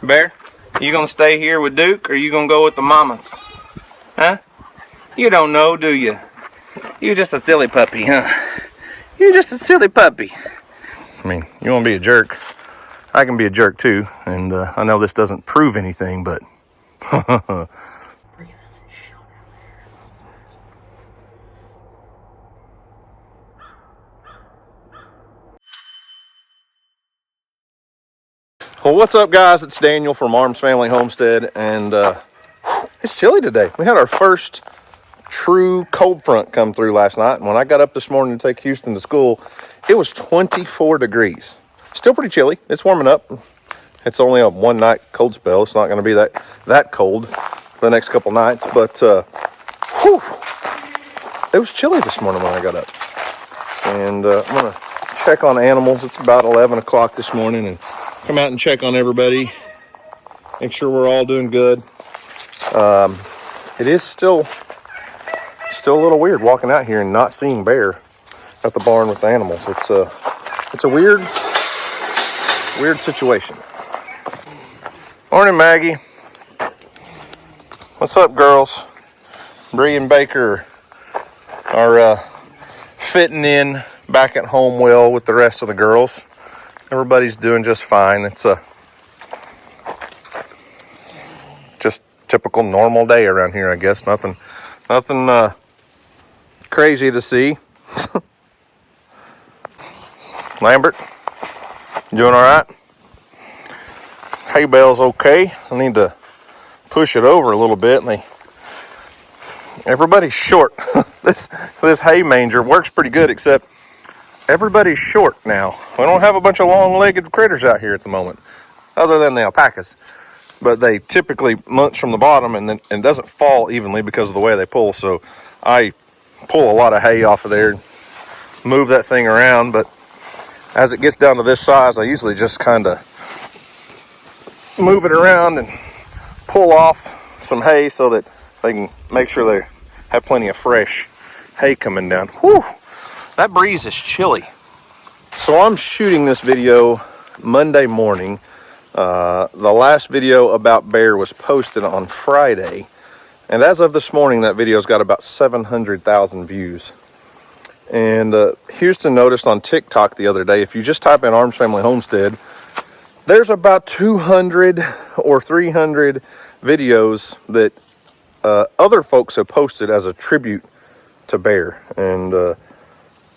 Bear, you gonna stay here with Duke or you gonna go with the mamas? Huh? You don't know, do you? You're just a silly puppy, huh? You're just a silly puppy. I mean, you wanna be a jerk? I can be a jerk too, and I know this doesn't prove anything, but well, what's up, guys? It's Daniel from Arms Family Homestead, and it's chilly today. We had our first true cold front come through last night, and when I got up this morning to take Houston to school, it was 24 degrees. Still pretty chilly. It's warming up. It's only a one night cold spell. It's not going to be that cold the next couple nights, but whew, it was chilly this morning when I got up. And I'm going to check on animals. It's about 11 o'clock this morning, and come out and check on everybody, make sure we're all doing good. It is still a little weird walking out here and not seeing Bear at the barn with the animals. It's a weird situation. Morning, Maggie. What's up, girls? Bree and Baker are fitting in back at home well with the rest of the girls. Everybody's doing just fine. It's a just typical normal day around here, I guess. Nothing crazy to see. Lambert, you doing all right? Hay bale's okay. I need to push it over a little bit, and everybody's short. This hay manger works pretty good, except everybody's short now. We don't have a bunch of long-legged critters out here at the moment, other than the alpacas. But they typically munch from the bottom, and then it doesn't fall evenly because of the way they pull. So I pull a lot of hay off of there, move that thing around. But as it gets down to this size, I usually just kind of move it around and pull off some hay so that they can make sure they have plenty of fresh hay coming down. Whew, that breeze is chilly. So I'm shooting this video Monday morning. The last video about Bear was posted on Friday, and as of this morning, that video's got about 700,000 views. And Houston noticed on TikTok the other day, if you just type in Arms Family Homestead, there's about 200 or 300 videos that other folks have posted as a tribute to Bear. And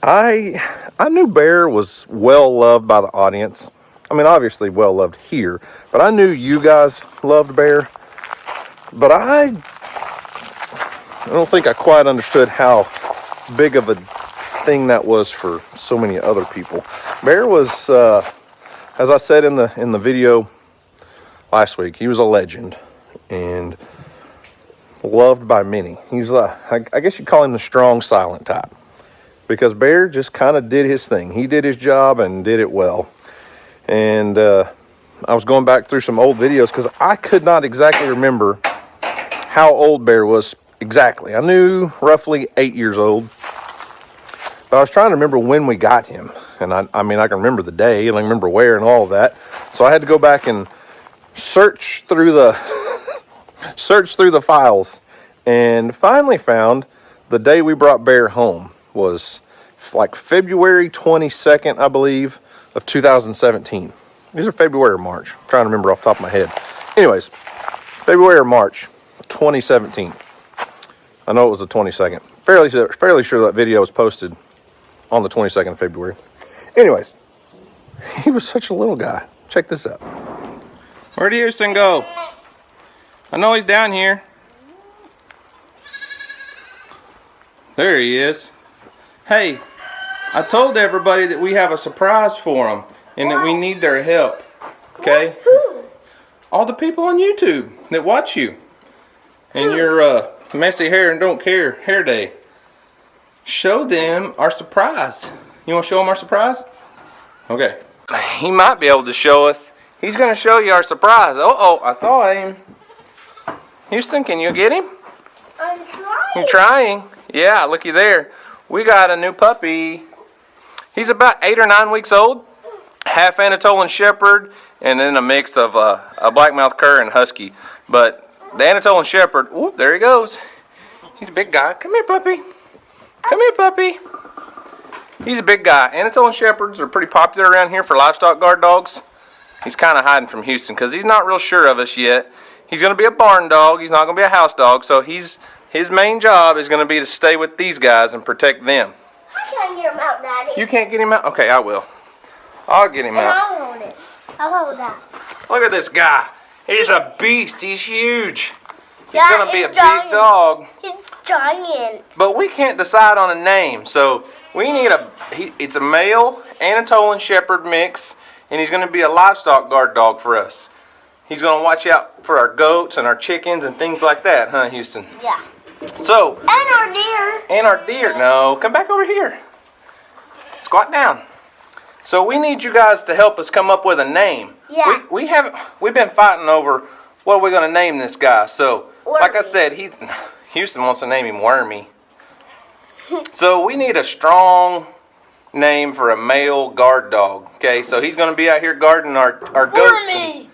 I knew Bear was well loved by the audience. I mean, obviously well loved here, but I knew you guys loved Bear. But I don't think I quite understood how big of a thing that was for so many other people. Bear was, as I said in the video last week, he was a legend and loved by many. He was, I guess you'd call him the strong, silent type, because Bear just kind of did his thing. He did his job and did it well. And I was going back through some old videos because I could not exactly remember how old Bear was exactly. I knew roughly 8 years old, but I was trying to remember when we got him. And I mean, I can remember the day and I remember where and all of that. So I had to go back and search through the files, and finally found the day we brought Bear home was like February 22nd, I believe, of 2017. These are February or March. I'm trying to remember off the top of my head. Anyways, February or March 2017. I know it was the 22nd. Fairly sure that video was posted on the 22nd of February. Anyways, he was such a little guy. Check this out. Where'd Houston go? I know he's down here. There he is. Hey, I told everybody that we have a surprise for them and that we need their help. Okay? Who? All the people on YouTube that watch you and your messy hair and don't care hair day. Show them our surprise. You want to show them our surprise? Okay. He might be able to show us. He's going to show you our surprise. Uh-oh, I saw him. Houston, can you get him? I'm trying. You're trying? Yeah, looky there. We got a new puppy. He's about 8 or 9 weeks old. half Anatolian Shepherd, and then a mix of a blackmouth cur and husky. But the Anatolian Shepherd, whoop, there he goes. He's a big guy. Come here, puppy. Come here, puppy. He's a big guy. Anatolian Shepherds are pretty popular around here for livestock guard dogs. He's kind of hiding from Houston because he's not real sure of us yet. He's going to be a barn dog. He's not going to be a house dog. So his main job is going to be to stay with these guys and protect them. I can't get him out, Daddy. You can't get him out? Okay, I will. I'll get him out. I want it. I'll hold that. Look at this guy. He's a beast. He's huge. He's Yeah, going to be a giant. big dog. He's giant. But we can't decide on a name. So we need it's a male Anatolian Shepherd mix. And he's going to be a livestock guard dog for us. He's going to watch out for our goats and our chickens and things like that, huh, Houston? Yeah. So. And our deer. And our deer. No, come back over here. Squat down. So we need you guys to help us come up with a name. Yeah. We've been fighting over what are we going to name this guy. So, Wormy. like I said, Houston wants to name him Wormy. So we need a strong name for a male guard dog. Okay, so he's going to be out here guarding our goats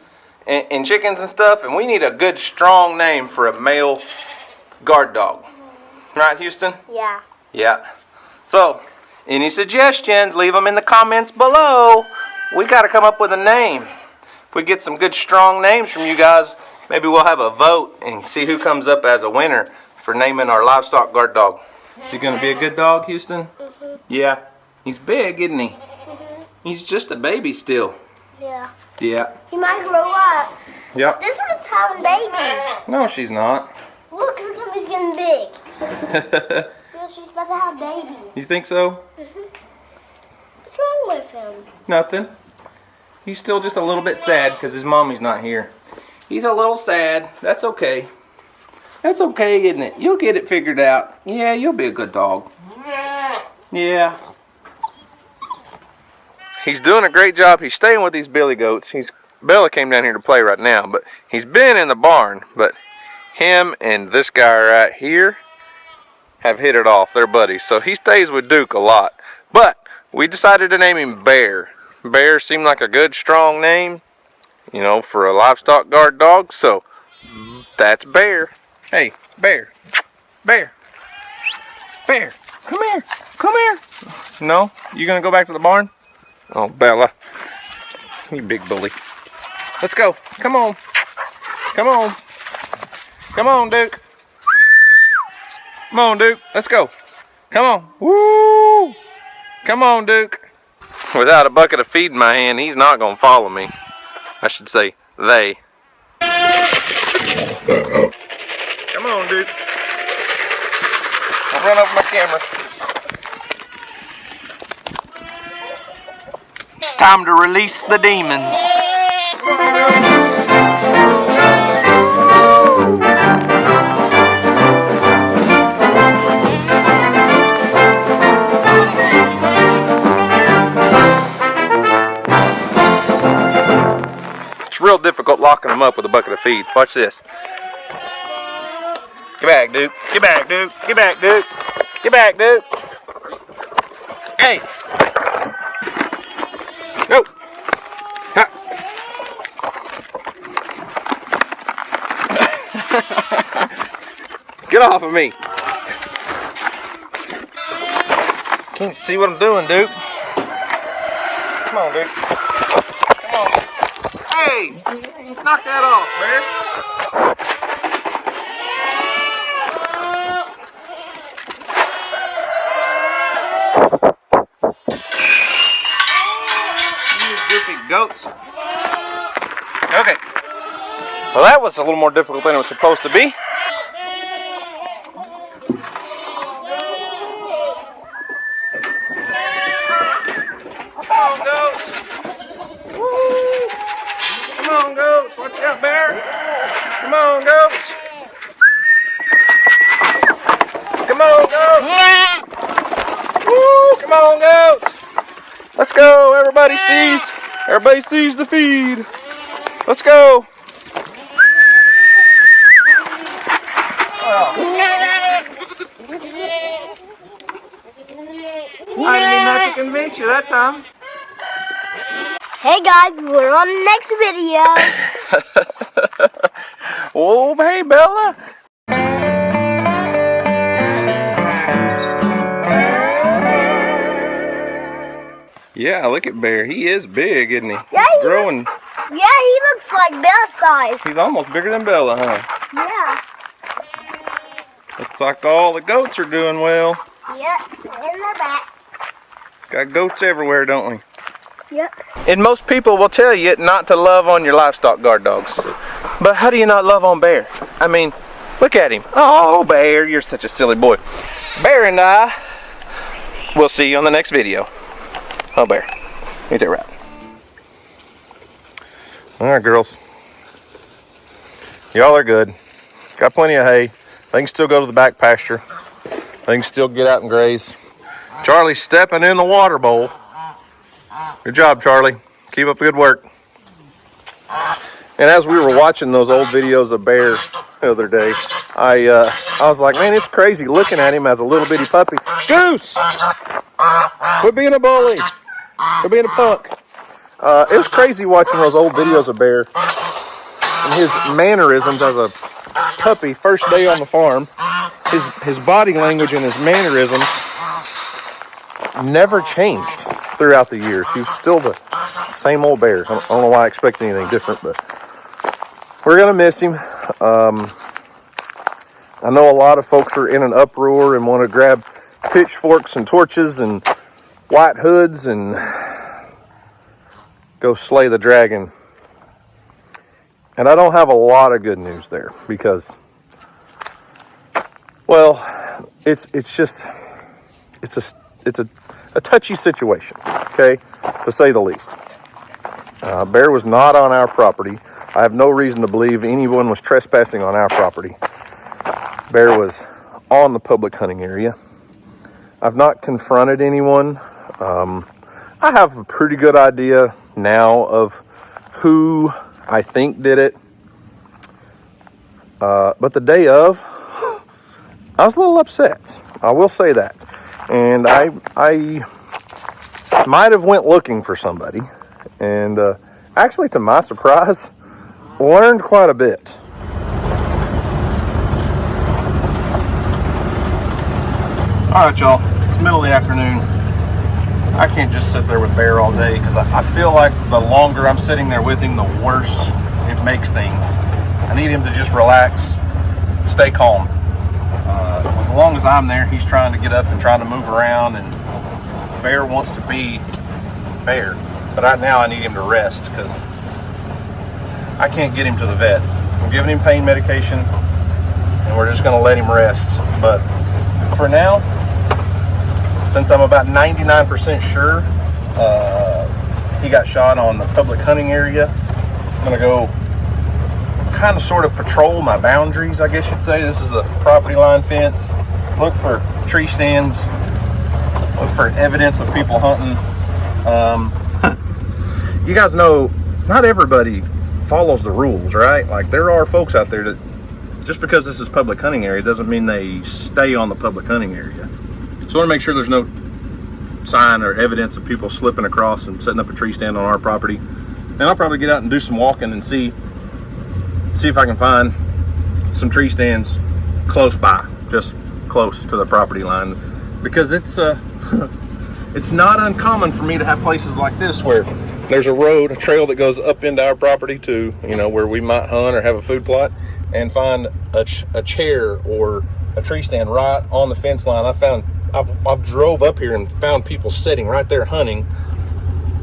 and chickens and stuff, and we need a good strong name for a male guard dog. Right, Houston? Yeah. Yeah. So, any suggestions, leave them in the comments below. We got to come up with a name. If we get some good strong names from you guys, maybe we'll have a vote and see who comes up as a winner for naming our livestock guard dog. Is he going to be a good dog, Houston? Mm-hmm. Yeah. He's big, isn't he? Mm-hmm. He's just a baby still. Yeah. Yeah. He might grow up. Yep. This one's having babies. No, she's not. Look, her tummy's getting big. Because she's about to have babies. You think so? Mm-hmm. What's wrong with him? Nothing. He's still just a little bit sad because his mommy's not here. He's a little sad. That's okay. That's okay, isn't it? You'll get it figured out. Yeah, you'll be a good dog. Yeah. He's doing a great job. He's staying with these billy goats. Bella came down here to play right now, but he's been in the barn. But him and this guy right here have hit it off. They're buddies. So he stays with Duke a lot. But we decided to name him Bear. Bear seemed like a good, strong name, you know, for a livestock guard dog. So that's Bear. Hey, Bear. Bear. Bear. Come here. Come here. No? You gonna go back to the barn? Oh, Bella. You big bully. Let's go. Come on. Come on. Come on, Duke. Come on, Duke. Let's go. Come on. Woo! Come on, Duke. Without a bucket of feed in my hand, he's not gonna follow me. I should say, they. Come on, Duke. Don't run over my camera. It's time to release the demons. It's real difficult locking them up with a bucket of feed. Watch this. Get back, Duke. Get back, Duke. Get back, Duke. Get back, Duke. Hey. No. Ha. Get off of me. Can't see what I'm doing, Duke. Come on, Duke. Come on. Hey. Knock that off, man. Goats. Okay. Well, that was a little more difficult than it was supposed to be. Come on, goats. Woo. Come on, goats. Watch out, Bear. Come on, goats. Come on, goats. Woo. Come on, goats. Let's go. Everybody sees the feed. Let's go. Oh. I didn't even have to convince you that time. Hey guys, we're on the next video. Oh, hey, Bella. Yeah, look at Bear. He is big, isn't he? Yeah, he's growing. Yeah, he looks like Bella's size. He's almost bigger than Bella, huh? Yeah. Looks like all the goats are doing well. Yep, in their back. Got goats everywhere, don't we? Yep. And most people will tell you not to love on your livestock guard dogs. But how do you not love on Bear? I mean, look at him. Oh, Bear, you're such a silly boy. Bear and I will see you on the next video. Oh, Bear, ain't that right? All right, girls. Y'all are good. Got plenty of hay. They can still go to the back pasture. They can still get out and graze. Charlie's stepping in the water bowl. Good job, Charlie. Keep up the good work. And as we were watching those old videos of Bear the other day, I was like, man, it's crazy looking at him as a little bitty puppy. Goose! Quit being a bully. Quit being a punk. It was crazy watching those old videos of Bear and his mannerisms as a puppy, first day on the farm. His body language and his mannerisms never changed throughout the years. He was still the same old Bear. I don't know why I expect anything different, but we're going to miss him. I know a lot of folks are in an uproar and want to grab pitchforks and torches and white hoods and go slay the dragon. And I don't have a lot of good news there because, well, it's a touchy situation, okay, to say the least. Bear was not on our property. I have no reason to believe anyone was trespassing on our property. Bear was on the public hunting area. I've not confronted anyone. I have a pretty good idea now of who I think did it. But the day of, I was a little upset. I will say that. And I might have went looking for somebody. And actually, to my surprise, learned quite a bit. All right, y'all. It's the middle of the afternoon. I can't just sit there with Bear all day because I feel like the longer I'm sitting there with him, the worse it makes things. I need him to just relax, stay calm. As long as I'm there, he's trying to get up and trying to move around, and Bear wants to be Bear. But right now I need him to rest because I can't get him to the vet. I'm giving him pain medication and we're just going to let him rest. But for now, since I'm about 99% sure he got shot on the public hunting area, I'm going to go kind of sort of patrol my boundaries, I guess you'd say. This is the property line fence. Look for tree stands. Look for evidence of people hunting. You guys know not everybody follows the rules, right? Like, there are folks out there that just because this is public hunting area doesn't mean they stay on the public hunting area. So I want to make sure there's no sign or evidence of people slipping across and setting up a tree stand on our property. And I'll probably get out and do some walking and see if I can find some tree stands close by, just close to the property line, because it's it's not uncommon for me to have places like this where there's a trail that goes up into our property to, where we might hunt or have a food plot, and find a chair or a tree stand right on the fence line. I've drove up here and found people sitting right there hunting,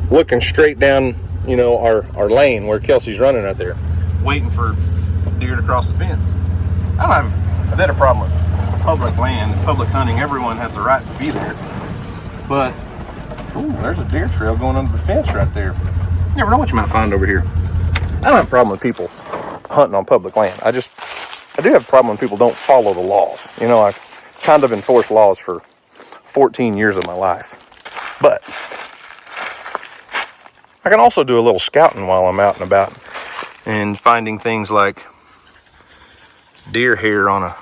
looking straight down, our lane where Kelsey's running out there, waiting for deer to cross the fence. I don't have a bit of problem with public land, public hunting. Everyone has the right to be there. But, ooh, there's a deer trail going under the fence right there. You never know what you might find over here. I don't have a problem with people hunting on public land. I do have a problem when people don't follow the laws. I've kind of enforced laws for 14 years of my life. But I can also do a little scouting while I'm out and about and finding things like deer hair on a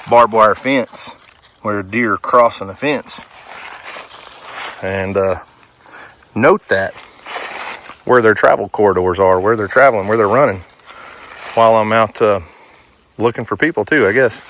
barbed wire fence where deer are crossing the fence. And note that where their travel corridors are, where they're traveling, where they're running, while I'm out looking for people too, I guess.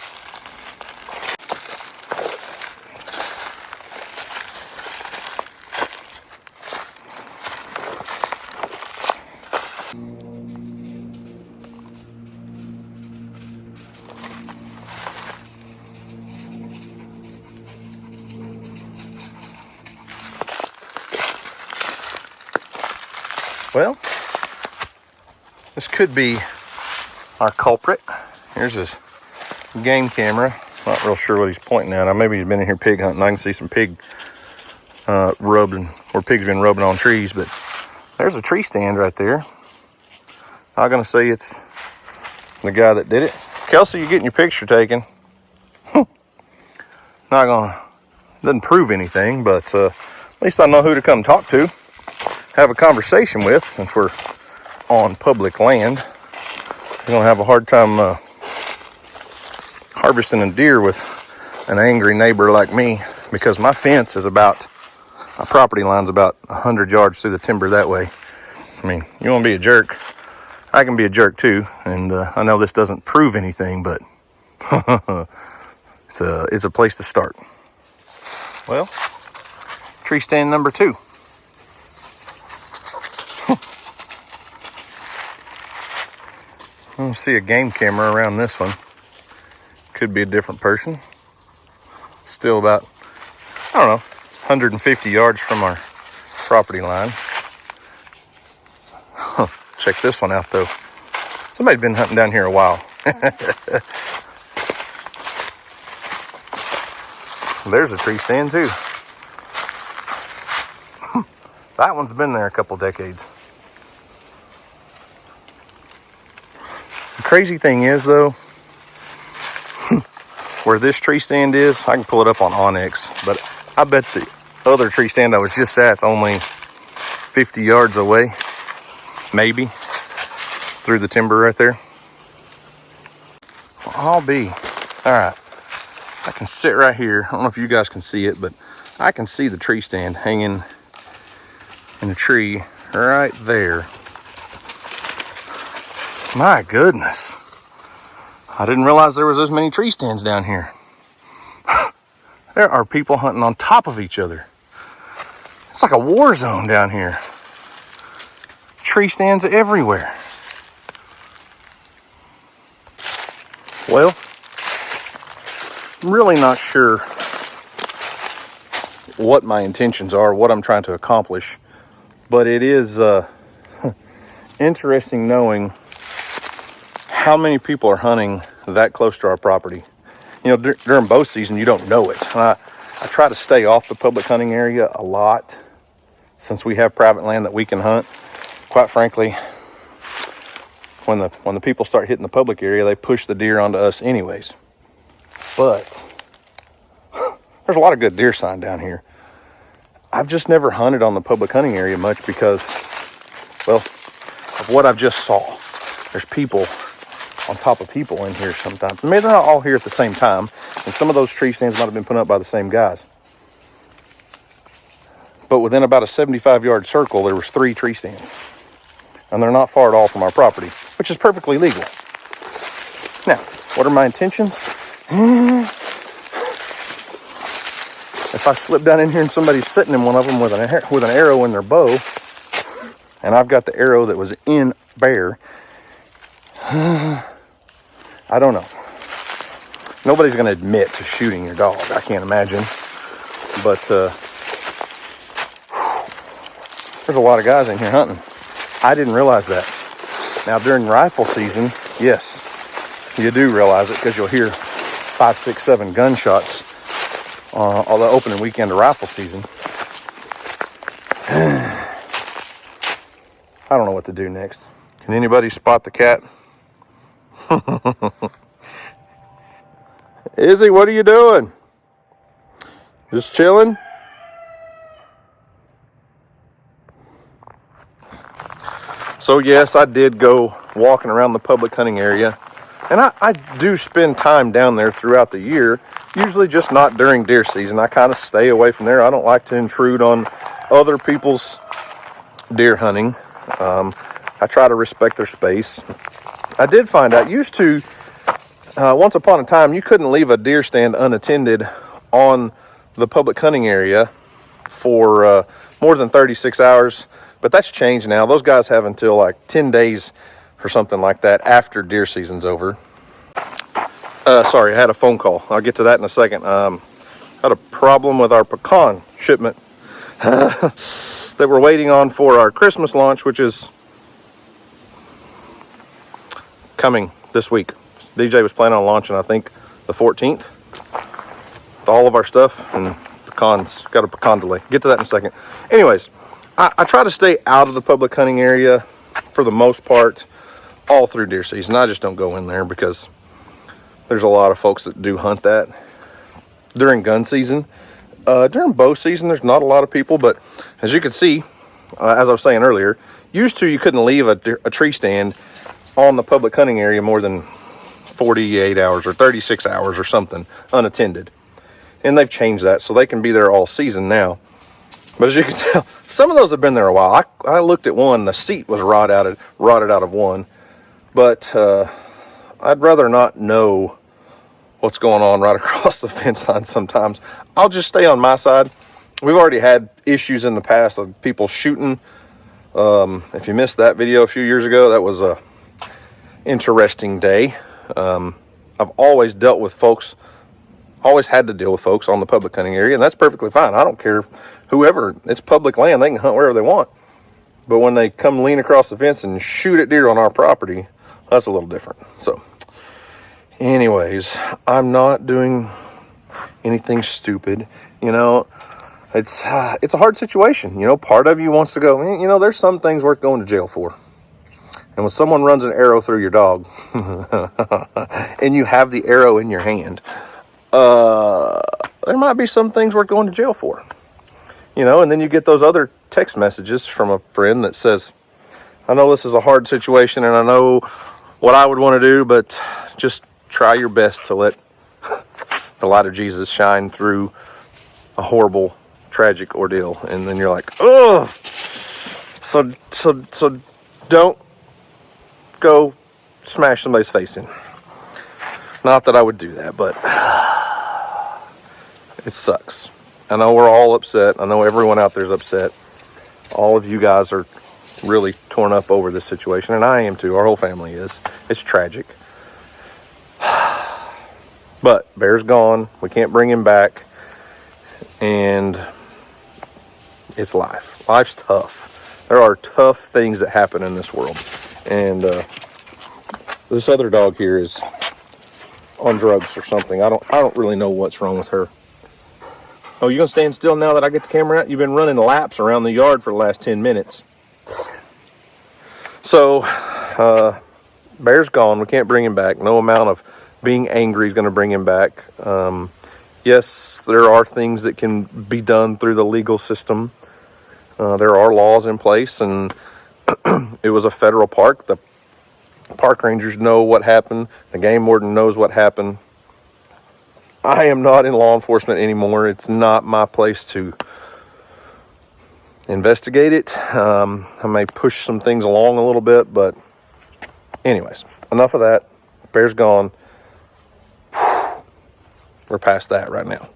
Well, this could be our culprit. Here's his game camera. Not real sure what he's pointing at. Maybe he's been in here pig hunting. I can see some pig rubbing, where pigs been rubbing on trees, but there's a tree stand right there. I'm gonna say it's the guy that did it. Kelsey, you getting your picture taken? Doesn't prove anything, but at least I know who to come talk to, have a conversation with, since we're on public land. You're gonna have a hard time harvesting a deer with an angry neighbor like me, because my fence is about, my property line's about 100 yards through the timber that way. I mean, you want to be a jerk, I can be a jerk too, and I know this doesn't prove anything, but it's a place to start. Well, tree stand number 2. I don't see a game camera around this one. Could be a different person. Still about, I don't know, 150 yards from our property line. Check this one out though. Somebody's been hunting down here a while. There's a tree stand too. That one's been there a couple decades. The crazy thing is though, where this tree stand is, I can pull it up on Onyx, but I bet the other tree stand I was just at's only 50 yards away, maybe, through the timber right there. Well, I'll be, all right, I can sit right here. I don't know if you guys can see it, but I can see the tree stand hanging in the tree right there. My goodness. I didn't realize there was as many tree stands down here. There are people hunting on top of each other. It's like a war zone down here. Tree stands everywhere. Well, I'm really not sure what my intentions are, what I'm trying to accomplish, but it is interesting knowing how many people are hunting that close to our property. You know, during bow season, you don't know it. I try to stay off the public hunting area a lot, since we have private land that we can hunt. Quite frankly, when the people start hitting the public area, they push the deer onto us anyways. But there's a lot of good deer sign down here. I've just never hunted on the public hunting area much because, well, of what I've just saw. There's people on top of people in here sometimes. Maybe they're not all here at the same time, and some of those tree stands might have been put up by the same guys. But within about a 75-yard circle, there was 3 tree stands. And they're not far at all from our property, which is perfectly legal. Now, what are my intentions? If I slip down in here and somebody's sitting in one of them with an arrow in their bow, and I've got the arrow that was in bear, I don't know. Nobody's going to admit to shooting your dog, I can't imagine. But there's a lot of guys in here hunting. I didn't realize that. Now, during rifle season, yes, you do realize it, because you'll hear 5, 6, 7 gunshots on the opening weekend of rifle season. I don't know what to do next. Can anybody spot the cat? Izzy, what are you doing? Just chilling? So yes, I did go walking around the public hunting area, and I do spend time down there throughout the year, usually just not during deer season. I kind of stay away from there. I don't like to intrude on other people's deer hunting. I try to respect their space. I did find out, once upon a time, you couldn't leave a deer stand unattended on the public hunting area for more than 36 hours, but that's changed now. Those guys have until like 10 days or something like that after deer season's over. Sorry, I had a phone call. I'll get to that in a second. Had a problem with our pecan shipment that we're waiting on for our Christmas launch, which is coming this week. DJ was planning on launching, I think, the 14th with all of our stuff, and pecans, got a pecan delay. Get to that in a second. Anyways, I try to stay out of the public hunting area for the most part all through deer season. I just don't go in there because there's a lot of folks that do hunt that during gun season. During bow season, there's not a lot of people, but as you can see, as I was saying earlier, used to you couldn't leave a tree stand on the public hunting area more than 48 hours or 36 hours or something unattended. And they've changed that so they can be there all season now. But as you can tell, some of those have been there a while. I looked at one, the seat was rotted out of one. But I'd rather not know what's going on right across the fence line sometimes. I'll just stay on my side. We've already had issues in the past of people shooting. If you missed that video a few years ago, that was a interesting day. I've always dealt with folks, always had to deal with folks on the public hunting area, and that's perfectly fine. I don't care whoever, it's public land, they can hunt wherever they want. But when they come lean across the fence and shoot at deer on our property, that's a little different. So anyways, I'm not doing anything stupid. You know, it's a hard situation. You know, part of you wants to go, you know, there's some things worth going to jail for. And when someone runs an arrow through your dog and you have the arrow in your hand, there might be some things worth going to jail for. You know, and then you get those other text messages from a friend that says, I know this is a hard situation and I know what I would want to do, but just try your best to let the light of Jesus shine through a horrible, tragic ordeal. And then you're like, oh, so don't go smash somebody's face in. Not that I would do that, but it sucks. I know we're all upset. I know everyone out there is upset. All of you guys are really torn up over this situation, and I am too. Our whole family is. It's tragic. But Bear's gone. We can't bring him back. And it's life. Life's tough. There are tough things that happen in this world. And this other dog here is on drugs or something. I don't really know what's wrong with her. Oh, you gonna stand still now that I get the camera out? You've been running laps around the yard for the last 10 minutes. So, Bear's gone. We can't bring him back. No amount of being angry is going to bring him back. Yes, there are things that can be done through the legal system. There are laws in place, and it was a federal park. The park rangers know what happened. The game warden knows what happened. I am not in law enforcement anymore. It's not my place to investigate it. I may push some things along a little bit, but anyways, enough of that. Bear's gone. We're past that right now.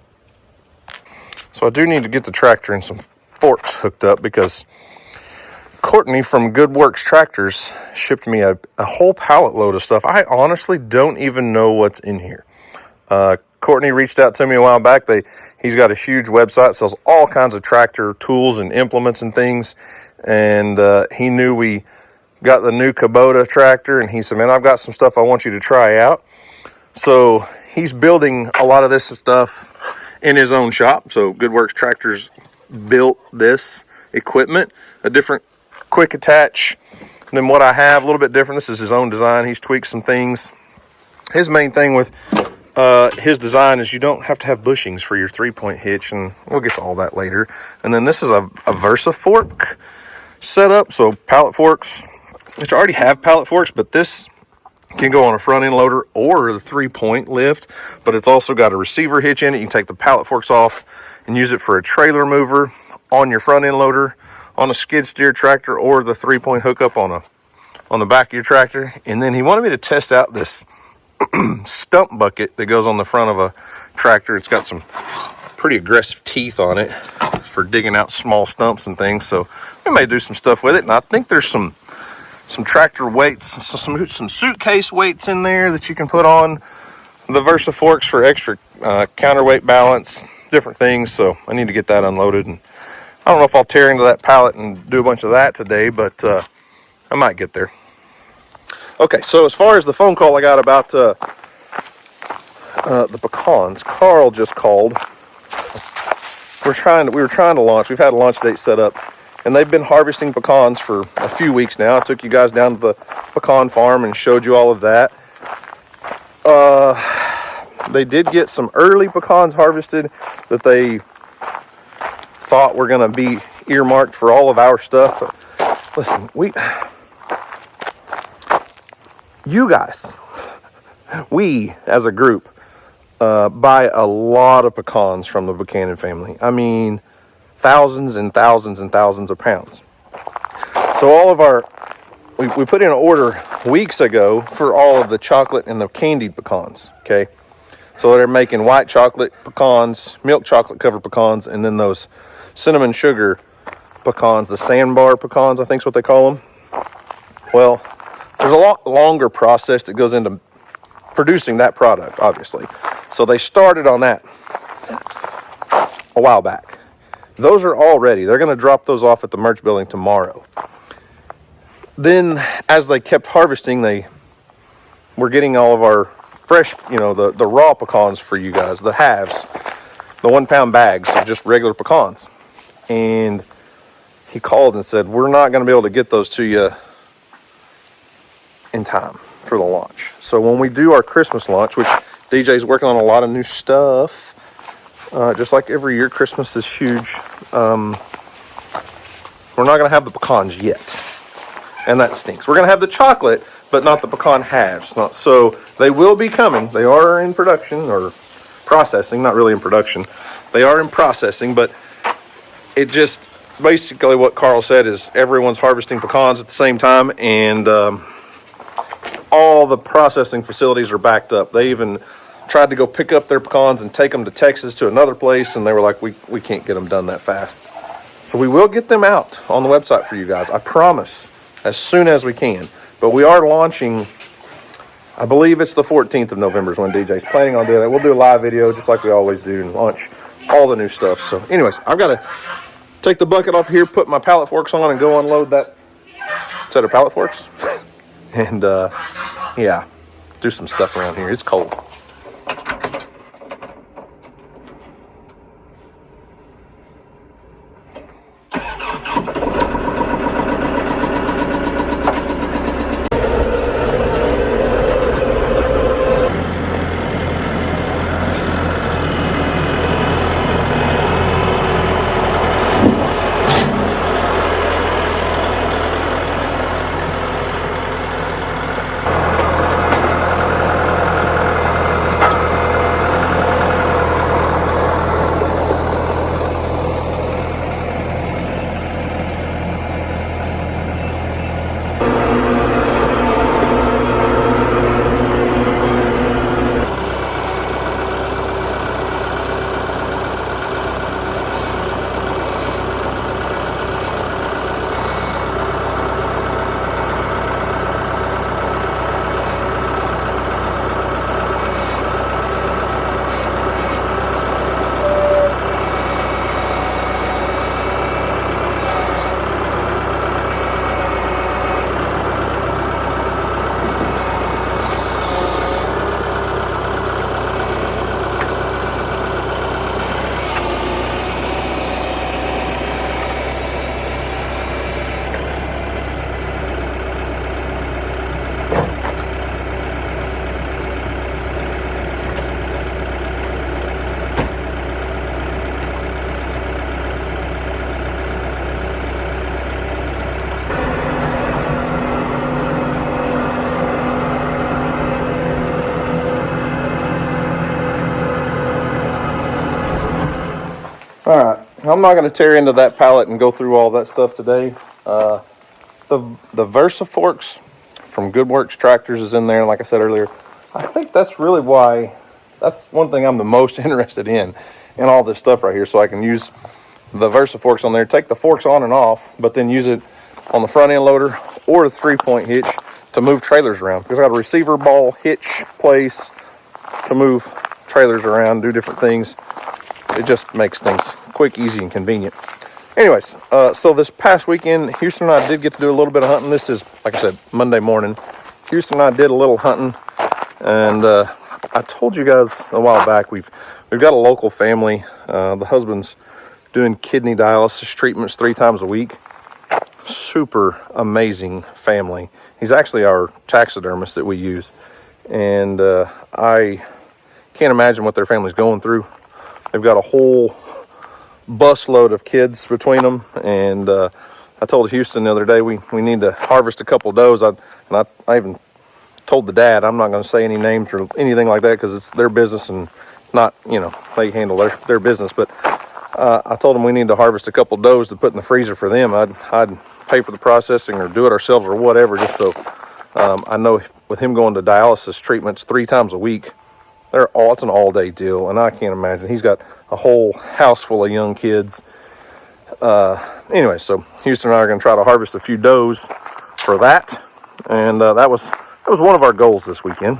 So I do need to get the tractor and some forks hooked up because Courtney from Good Works Tractors shipped me a whole pallet load of stuff. I honestly don't even know what's in here. Courtney reached out to me a while back. He's got a huge website, sells all kinds of tractor tools and implements and things. And he knew we got the new Kubota tractor, and he said, man, I've got some stuff I want you to try out. So he's building a lot of this stuff in his own shop. So Good Works Tractors built this equipment, a different quick attach than what I have, a little bit different. This is his own design. He's tweaked some things. His main thing with his design is you don't have to have bushings for your 3-point hitch, and we'll get to all that later. And then this is a Versa fork setup, so pallet forks, which already have pallet forks, but this can go on a front end loader or the 3-point lift, but it's also got a receiver hitch in it. You can take the pallet forks off and use it for a trailer mover on your front end loader, on a skid steer tractor or the 3-point hookup on the back of your tractor. And then he wanted me to test out this stump bucket that goes on the front of a tractor. It's got some pretty aggressive teeth on it for digging out small stumps and things. So we may do some stuff with it. And I think there's some tractor weights, some suitcase weights in there that you can put on the Versa forks for extra counterweight balance, different things. So I need to get that unloaded. And I don't know if I'll tear into that pallet and do a bunch of that today, but I might get there. Okay, so as far as the phone call I got about the pecans, Carl just called. We were trying to launch. We've had a launch date set up, and they've been harvesting pecans for a few weeks now. I took you guys down to the pecan farm and showed you all of that. They did get some early pecans harvested that they thought were going to be earmarked for all of our stuff. But listen, you guys, we as a group buy a lot of pecans from the Pecan family. I mean, thousands and thousands and thousands of pounds. So all of we put in an order weeks ago for all of the chocolate and the candied pecans, okay? So they're making white chocolate pecans, milk chocolate covered pecans, and then those cinnamon sugar pecans, the sandbar pecans, I think is what they call them. Well, there's a lot longer process that goes into producing that product, obviously. So they started on that a while back. Those are all ready. They're going to drop those off at the merch building tomorrow. Then, as they kept harvesting, they were getting all of our fresh, the raw pecans for you guys, the halves, the 1 pound bags of just regular pecans. And he called and said, we're not going to be able to get those to you in time for the launch. So when we do our Christmas launch, which DJ's working on a lot of new stuff, just like every year, Christmas is huge. We're not going to have the pecans yet. And that stinks. We're going to have the chocolate, but not the pecan halves. So they will be coming. They are in production or processing, not really in production. They are in processing, but it just basically what Carl said is everyone's harvesting pecans at the same time, and all the processing facilities are backed up. They even tried to go pick up their pecans and take them to Texas to another place, and they were like, we can't get them done that fast. So we will get them out on the website for you guys, I promise, as soon as we can. But we are launching, I believe it's the 14th of November is when DJ's planning on doing that. We'll do a live video just like we always do and launch all the new stuff. So anyways, I've got to take the bucket off here, put my pallet forks on, and go unload that set of pallet forks. And yeah, do some stuff around here. It's cold. All right, I'm not going to tear into that pallet and go through all that stuff today. The VersaForks from GoodWorks Tractors is in there, and like I said earlier, I think that's really why, that's one thing I'm the most interested in all this stuff right here, so I can use the VersaForks on there, take the forks on and off, but then use it on the front end loader or the 3-point hitch to move trailers around, because I got a receiver ball hitch place to move trailers around, do different things. It just makes things quick, easy, and convenient. Anyways, so this past weekend, Houston and I did get to do a little bit of hunting. This is, like I said, Monday morning. Houston and I did a little hunting, and I told you guys a while back, we've got a local family. The husband's doing kidney dialysis treatments 3 times a week. Super amazing family. He's actually our taxidermist that we use, and I can't imagine what their family's going through. They've got a whole busload of kids between them, and I told Houston the other day we need to harvest a couple does. I even told the dad I'm not going to say any names or anything like that because it's their business and not, they handle their business. But I told them we need to harvest a couple does to put in the freezer for them. I'd pay for the processing or do it ourselves or whatever, just so I know with him going to dialysis treatments 3 times a week, it's an all-day deal, and I can't imagine. He's got a whole house full of young kids. Anyway, so Houston and I are going to try to harvest a few does for that, and that was one of our goals this weekend.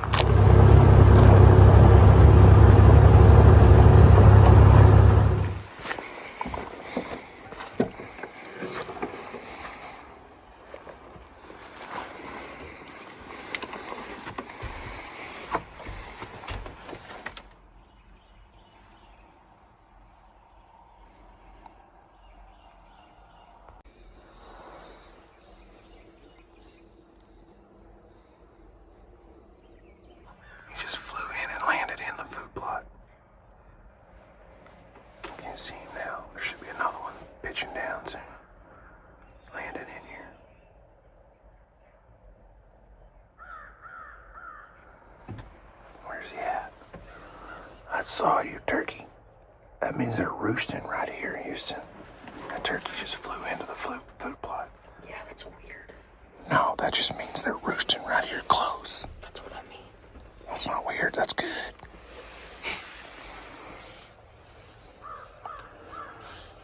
I saw you, turkey. That means they're roosting right here, Houston. That turkey just flew into the food plot. Yeah, that's weird. No, that just means they're roosting right here close. That's what I mean. That's not weird, that's good.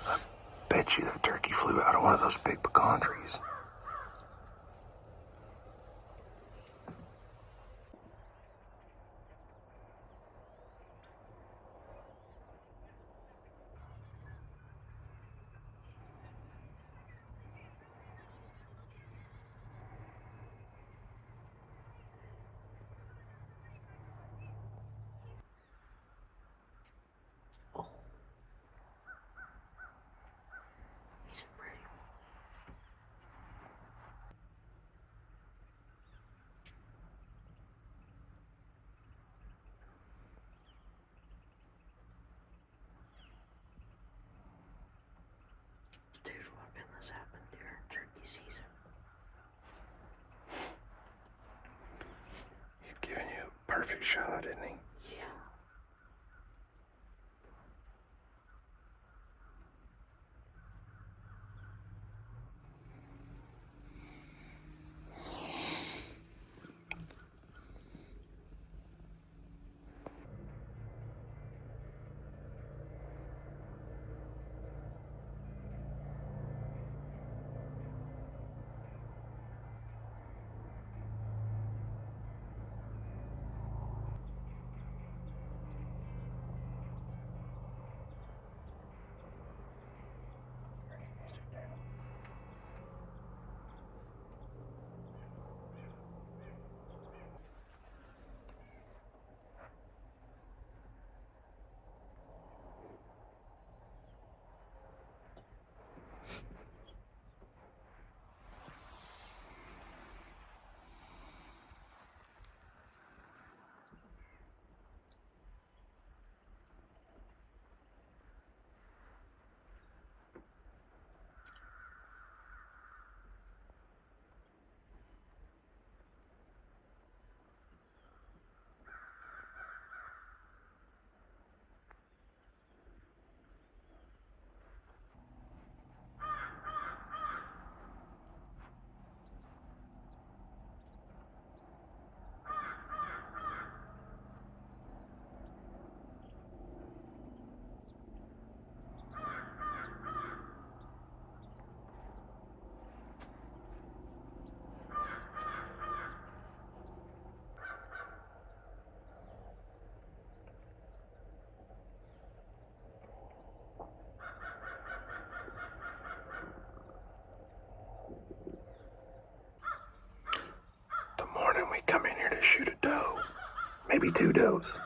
I bet you that turkey flew out of one of those big pecan trees. He's pretty. Dude, what can this happen during turkey season? He'd given you a perfect shot, didn't he? Yeah. maybe 2 does.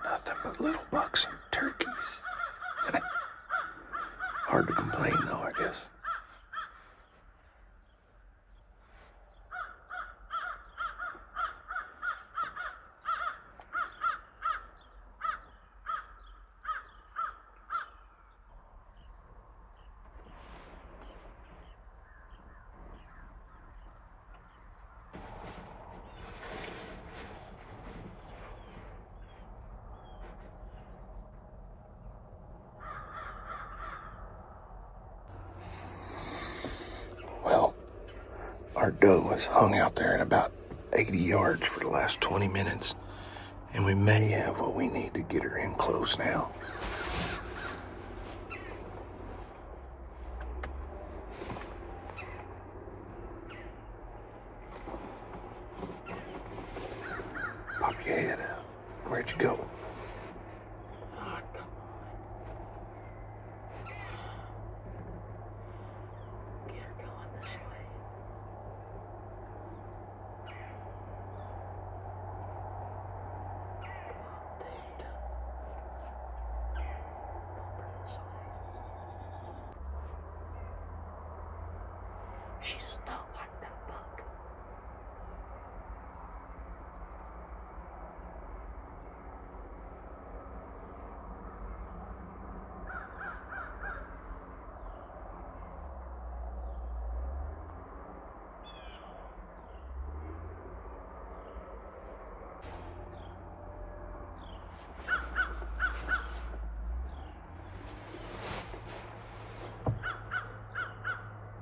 Nothing but little bucks and turkeys. Hard to complain though, I guess. Well, our doe has hung out there in about 80 yards for the last 20 minutes, and we may have what we need to get her in close now. Pop your head out. Where'd you go? Oh, come on. Get her going this way. Come on, dude. Bump her this way. She's not like that buck.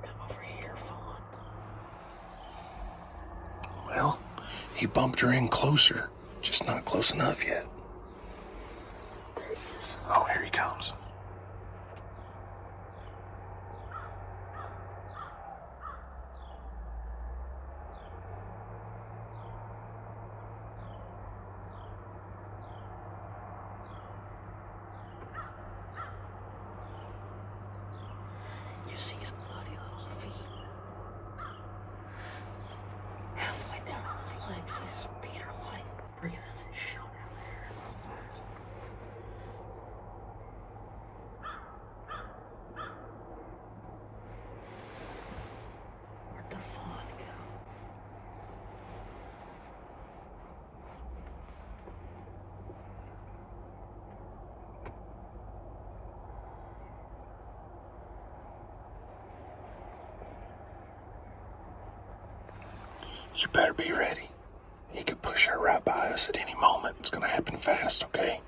Come over here, fawn. Well, he bumped her in closer, just not close enough yet. There he is. Oh, here he comes. You see his bloody little feet. Halfway down on his legs, his feet are light, breathing his shoulder there real fast. Where'd the fawn go? You better be ready. He could push her right by us at any moment. It's gonna happen fast, okay?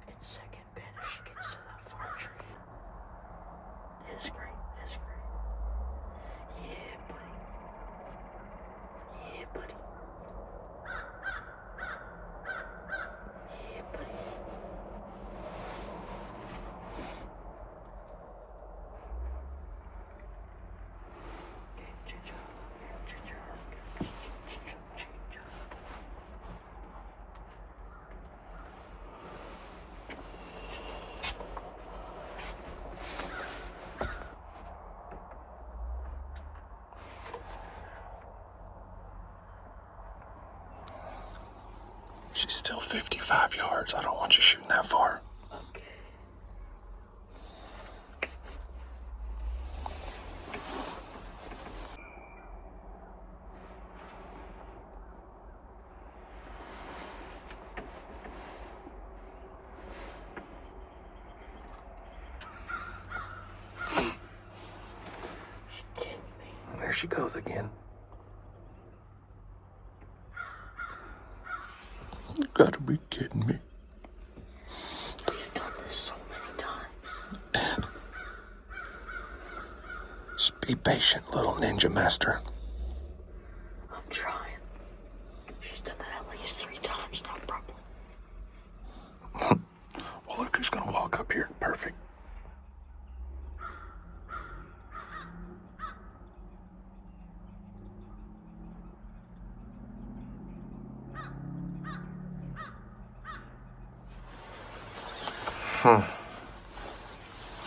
It's second bit if she gets to that far tree. His great, his great. Yeah, buddy. Yeah, buddy. Yeah, buddy. Okay, change up. Change up. Change up. She's still 55 yards. I don't want you shooting that far. Okay. She kidding me. There she goes again. You gotta be kidding me. He's done this so many times. Just be patient, little ninja master. Perfect.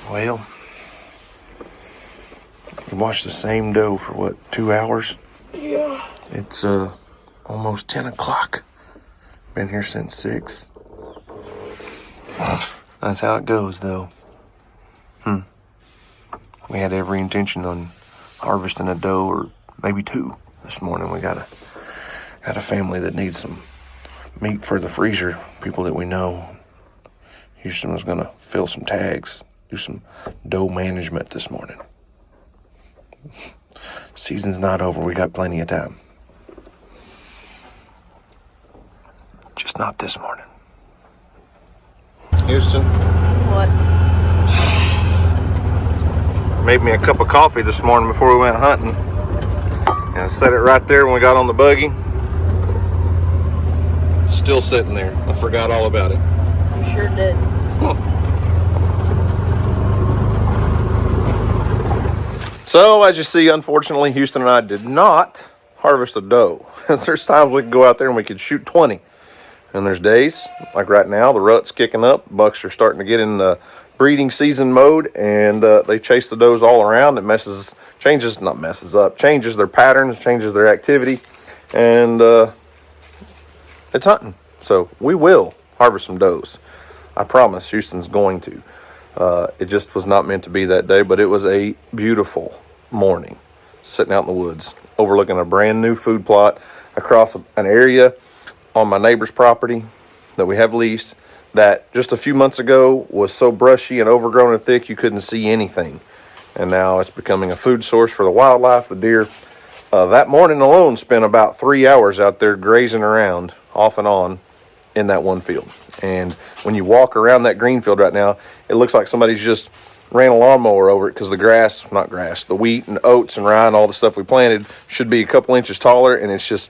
Well, we watched the same doe for what, 2 hours? Yeah. It's almost 10 o'clock. Been here since 6. That's how it goes, though. We had every intention on harvesting a doe or maybe 2 this morning. We got a family that needs some meat for the freezer. People that we know. Houston was gonna fill some tags, do some doe management this morning. Season's not over. We got plenty of time. Just not this morning. Houston, What? made me a cup of coffee this morning before we went hunting. And I set it right there when we got on the buggy. It's still sitting there. I forgot all about it. You sure did. So, as you see, unfortunately, Houston and I did not harvest a doe. There's times we could go out there and we could shoot 20. And there's days, like right now, the rut's kicking up. Bucks are starting to get in the breeding season mode, and they chase the does all around. It changes their patterns, changes their activity, and it's hunting. So we will harvest some does. I promise Houston's going to. It just was not meant to be that day, but it was a beautiful morning sitting out in the woods, overlooking a brand new food plot across an area on my neighbor's property that we have leased that just a few months ago was so brushy and overgrown and thick you couldn't see anything. And now it's becoming a food source for the wildlife, the deer. That morning alone spent about 3 hours out there grazing around off and on in that one field. And when you walk around that green field right now, it looks like somebody's just ran a lawnmower over it, because the wheat and oats and rye and all the stuff we planted should be a couple inches taller, and it's just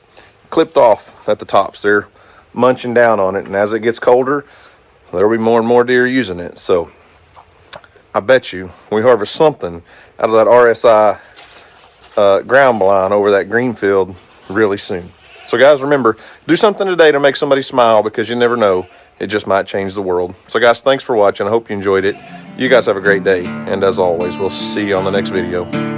clipped off at the tops. They're munching down on it, and as it gets colder, there'll be more and more deer using it. So I bet you we harvest something out of that RSI ground blind over that green field really soon. So guys, remember, do something today to make somebody smile, because you never know, it just might change the world. So guys, thanks for watching. I hope you enjoyed it. You guys have a great day, and as always, we'll see you on the next video.